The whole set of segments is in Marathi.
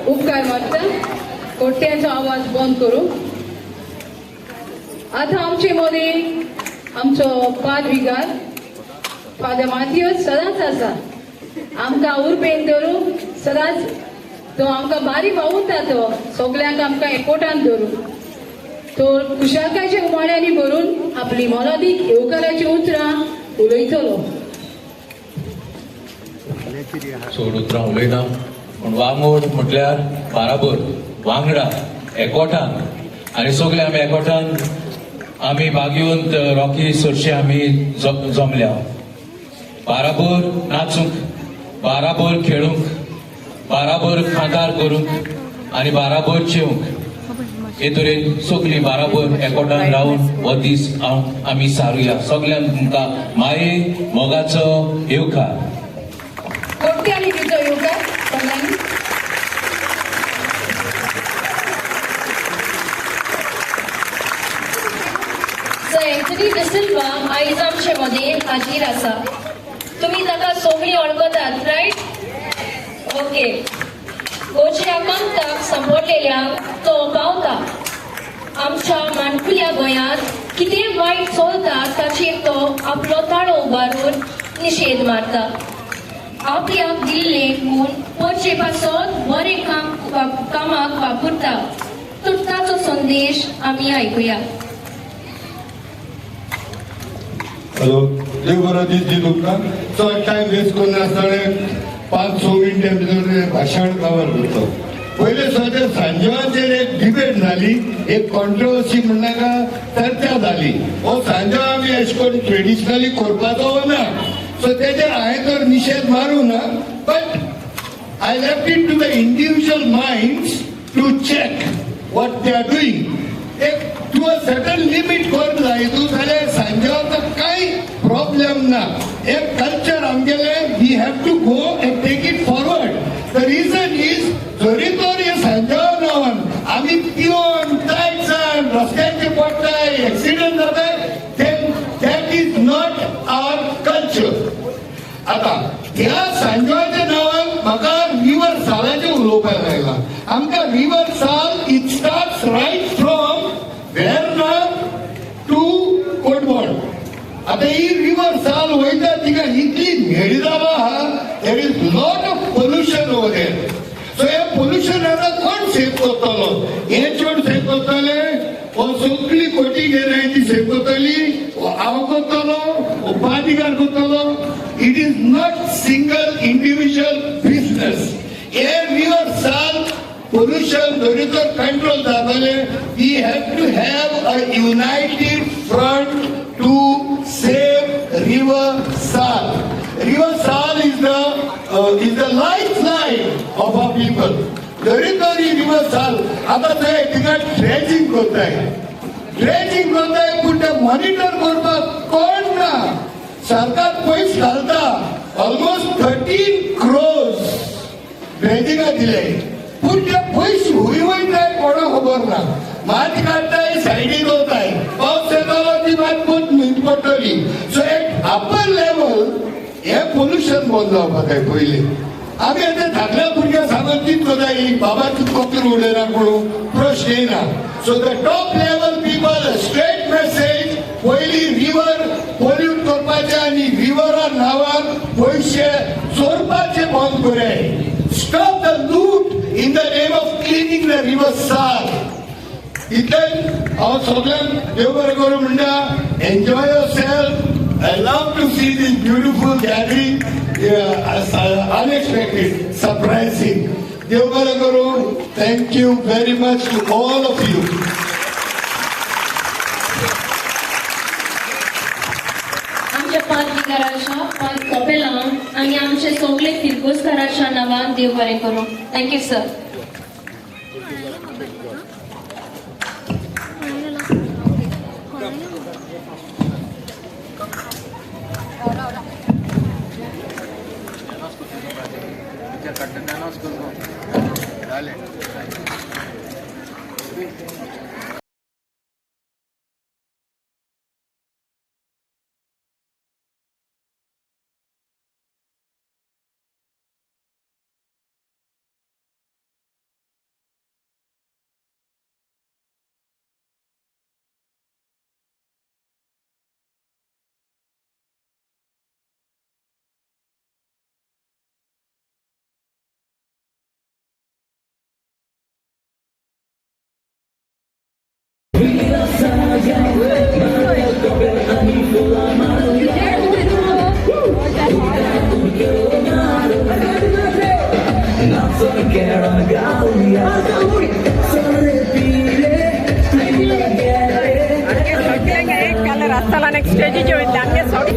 उपकार मागता कोट्यांचो आवाज बंद करू. आता आमचे मदे आमचो पादविकार फादर माथियोस सदांच आसा. आमकां उर्बेन धरू सदांच तो आमकां बारी वावुरता. तो सगल्यांक आमकां एकवटान धरू. तो कुशालकायेच्या उमाळ्यांनी भरून आपली मोलादीक येवकाराची उतरां उलयतलो. चड उतरां उलयना पूण वांगड म्हटल्यार बाराबर वांगडा एकवटान आनी सगळे आमी एकवटान आमी बागेवंत रॉकी सरशी आमी जमल्या. बाराबर नाचूंक, बाराबर खेळूंक, बाराबर खांदार करूंक आनी बाराबर जेवंक. हे तरेन सगळीं बाराबर एकवटान रावन हो दीस आमी सारुया. सगळ्यांक तुमकां माये मोगाचो येवकार. कोट्यांनी तुजो येवकार सगळ्यांनी. सर एंथनी डिसिल्वा आयज आमचे मदीं हाजीर आसा. तुमी ताका सगळीं वळखतात, रायट? ओके. गोंयचे आकांताक सांपडलेल्यांक तो पावता. आमच्या माणकुल्या गोंयांत कितें वायट चलता ताचेर तो आपलो ताळो उबारून निशेध मारता. आपल्याक दिल्ले गूण परचे पासत बरें कामाक वापरता. तर ताचो संदेश आमी आयकुया. हॅलो, देव बरो दीस दी तुमकां. चड टायम वेस्ट करनासतना 5-6 मिनटां भितर भाशण कवर करतो. पयले सुद्दां सांजवांचेर एक डिबेट जाली, एक कॉन्ट्रोवर्सी म्हणनाका चर्चा जाली. हो सांजो आमी अशें करून ट्रेडिशनली करपाचो ना. सो तेजेर हांवें तर निशेध मारूं ना. But I left it to the individual minds to check what they are doing. एक टू अ सर्टन लिमिट कर जायतू जाल्यार सांजवांचो कांय प्रॉब्लेम ना. एक कल्चर आमगेले we have to go and take it forward. The reason is जरी तर हे सांजवा नांवान आमी पिवन टायट्सान रस्त्याचेर पडटाय, एक्सिडेंट जाताय, that is not our culture. आता ह्या सांजवाच्या नांवान म्हाका रिवर सालाचें उलोवपाक लायला. आमकां river Sal it starts right from Verna to Kotbod. आता ही रिवर साल वयता तिका इतली मेळिदाबा आहा. There is lot of pollution over there. So हे पोल्युशनाक कोण सेव करतलो? हे चड सेव करतले, हो सगळी कोटी गिरायकी सेव करतली, हांव करतलो, हो पादिकार करतलो. It is not single individual business. हे रिवर साल पोल्युशन जरी तर कंट्रोल जातले, we have to have a united front to save river Sal. River Sal is the lifeline of our people. जरी तरी river Sal आता ते तिका ड्रेजिंग करताय पण ते मॉनिटर करपाक कोण ना. सरकार पयस घालता. ऑलमोस्ट 13 crores ड्रेजिंगा दिले, पूण ते पयस हुंय वयताय कोणा खबर ना. मात काडटाय, सायडीक वताय, पावस येतलो ती मात पडटली. सो एक अपर लेवल हे पोल्युशन बंद जावपाक जाय. पयली आमी आतां धाकल्या भुरग्यांक सांगत कितें जाय, बाबा तूं कचरो उडयना म्हणून प्रश्न येना. So the top level people straight message, पयली रिवर पोल्यूट करपाचे आनी रिवरा नांवान पयशे चोरपाचे बंद कराय. स्टॉप द लूट in the name of cleaning the river साल. इतलें हांव सगळ्यांक देव बरें करूं म्हणटा. Enjoy your self. I love to see this beautiful gathering, unexpected, surprising. Dev baro karo. Thank you very much to all of you. आमच्या पादविकाराच्या पाद कपेलांक आनी आमचे सगळे तिरगोसकाराच्या नांवान देव बरें करूं. Thank you sir. Kalau rasa lah next stage je, jangan sorry.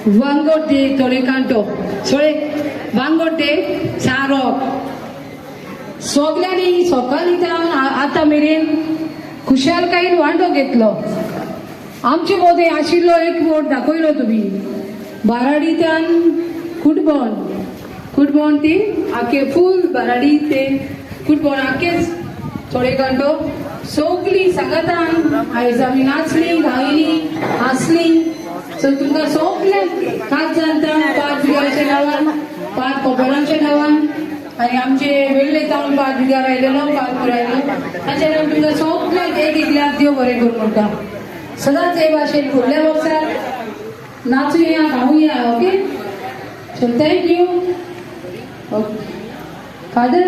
Vangote Torekanto. Sorry, Vangote Sarok. सोगल्यानी सकाळीच्यान आतां मेरेन खुशालकायेन वांटो घेतलो. आमचे मोदे आशिल्लो एक बोट दाखयलो तुमी. बाराडीच्यान कुटबोण ती आखे फूल बाराडी ते कुटबोण आखेच थोडेकांटो सगळी सांगातान आयज आमी नाचली गायली हांसली. सो तुमकां सगळ्यांक कात जाणता पांच बिगांच्या नांवान पांच कोपेरांच्या नांवान आणि आमचे वेगळे जावन पांच बिगार आयलेलो पांच पुरायलो ताचे नांव तुमकां सगळ्यांक एक एक लाख देव बरें करूं म्हणटा. सदांच हे भाशेन फुडल्या वर्सार नाचुया गावुया. Okay so thank you. फादर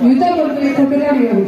युद्धा करतली फोटोग्राफ घेऊन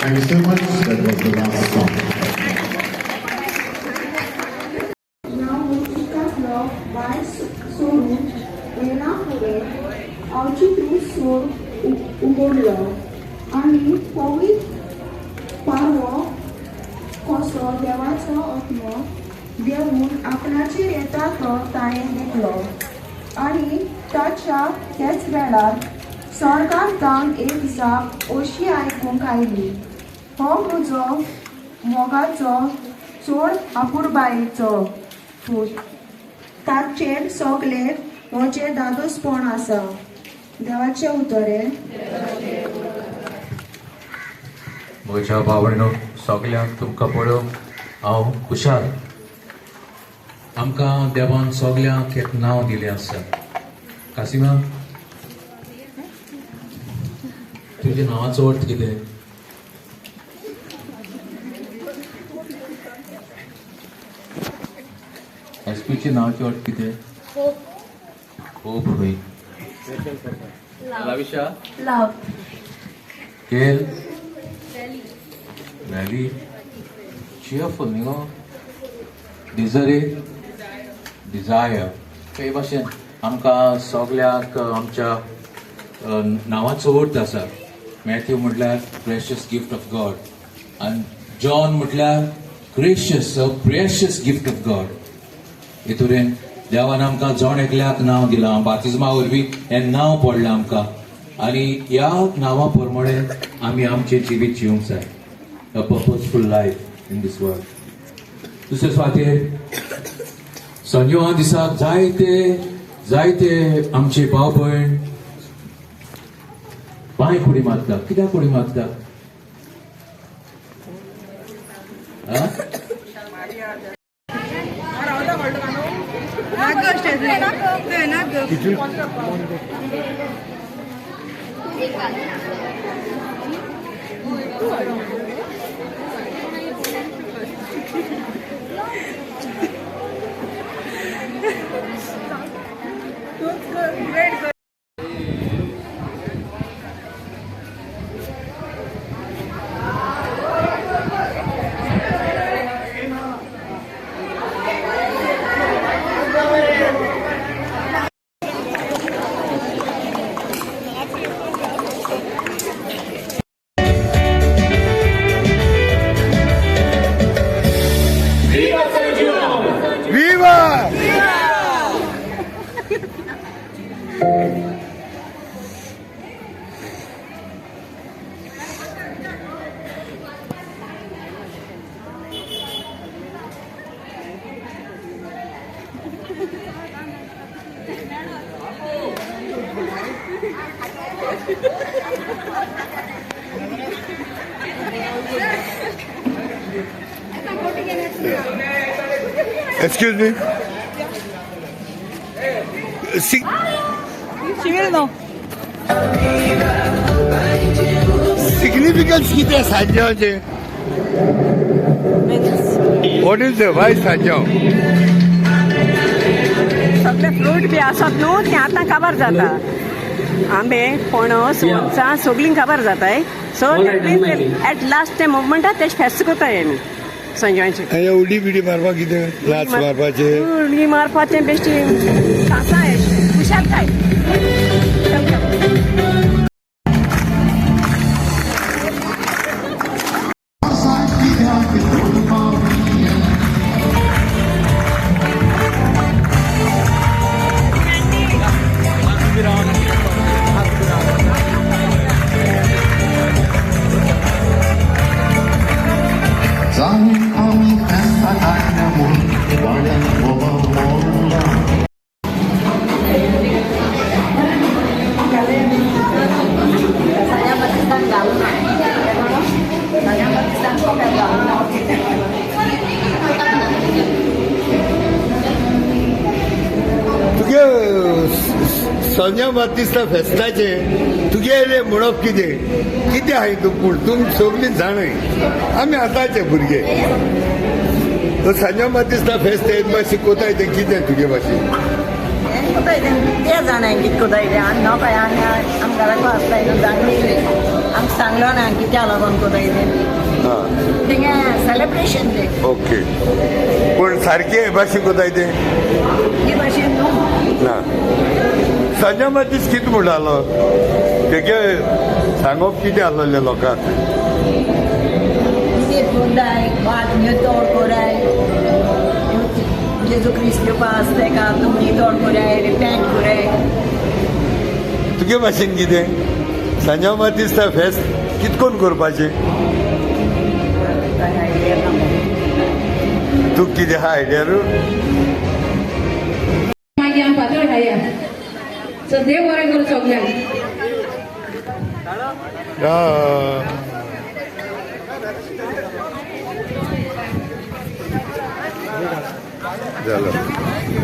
Thank you so much. That was the last song. Now Musika Club by Soru येना फुडें आवची सोर उगडलो आनी पवित्र पारवो कसो देवाचो आत्मो देवून आपणाचेर येता तो ताणें घेतलो आनी ताच्या त्याच वेळार स्वर्गांत एक जाप अशी आयकूंक आयली. हो म्हजो मोगाचो चोड आपुरबायेचो फूट. ताचेर सगळे म्हजे दादोसपण आसा. देवाचे उतरे म्हज्या भावणो सगल्यांक तुमकां पळोवन हांव खुशाल. आमकां देवान सगल्यांक एक नांव दिलें आसा. कासिमा, तुज्या नांवाचो अर्थ कितें? एसपीच्या नांवाचो अर्थ कितें? होप होय. लाविशा, लव, केल, रॅली, cheerful न्ही गो. डिझरे, डिझायर. हे भाशेन आमकां सगल्यांक आमच्या नांवाचो अर्थ आसा. मॅथ्यू म्हटल्यार प्रेशियस गिफ्ट ऑफ गॉड, आनी जॉन म्हटल्यार gracious, precious gift of God. हे तरेन देवान आमकां जण एकल्याक नांव दिलां. बातिजमा वरवीं हें नांव पडलां आमकां, आनी ह्या नांवा प्रमाणे आमी आमचें जिवीत जिवंक जाय. अ पर्पजफूल लायफ इन दीस वर्ल्ड. दुसरे फावटीर संजोवा दिसाक जायते आमचे भाव भयण पांय कुडी मारता. कित्याक कुडी मारता? Excuse me. Significance किती सांजावचे? What is the why Sanjao? सगळे फ्रूट बी आसात न्हू ते आतां काबार जाता. आंबे, पणस, वंचां सगळीं काबार जाताय. सो एट लास्ट ते मुवमेंटात ते फेस्त कोताय आमी संजयचे. उडी बिडी मारपाक कितें? लाच मारपाचे? उडी मारपाचे बेश्टी कासाय हुशार काय. संजय बातिस्ता फेस्ताचे तुगे म्हणप कितें आहाय तूं? पूण तुम सगळीं जाणय आमी आतांचे भुरगे. संजय बातिस्ता फेस्त एक भाशे कोताय ते कितें तुगे भाशेन? ते जाणाय कितें कोताय ते. आनी न्हू काय आमी घराको आसताय न्हू जाणली आमकां सांगलो ना कित्या लागून कोताय ते. थिंगा सेलिब्रेशन ते. ओके. पूण सारके हे भाशे कोताय ते? हे भाशेन न्हू ना. संजय बातिस्त कितें म्हणटालो? तेगे सांगप कितें आसलेलें लोकांक? कितें कोताय वाट न्यू तोड कोराय. जेजू क्रिस्त येवपा आसता का तुमी तोड कोराय रिपेंट कोराय. तुगे भाशेन कितें? संजय बातिस्ता फेस्त कितकोन करपाचें? तूं कितें आहा आयडिया? मागीर आमी फातर खाया. सो देव बरें करूं सगल्यांक. झालं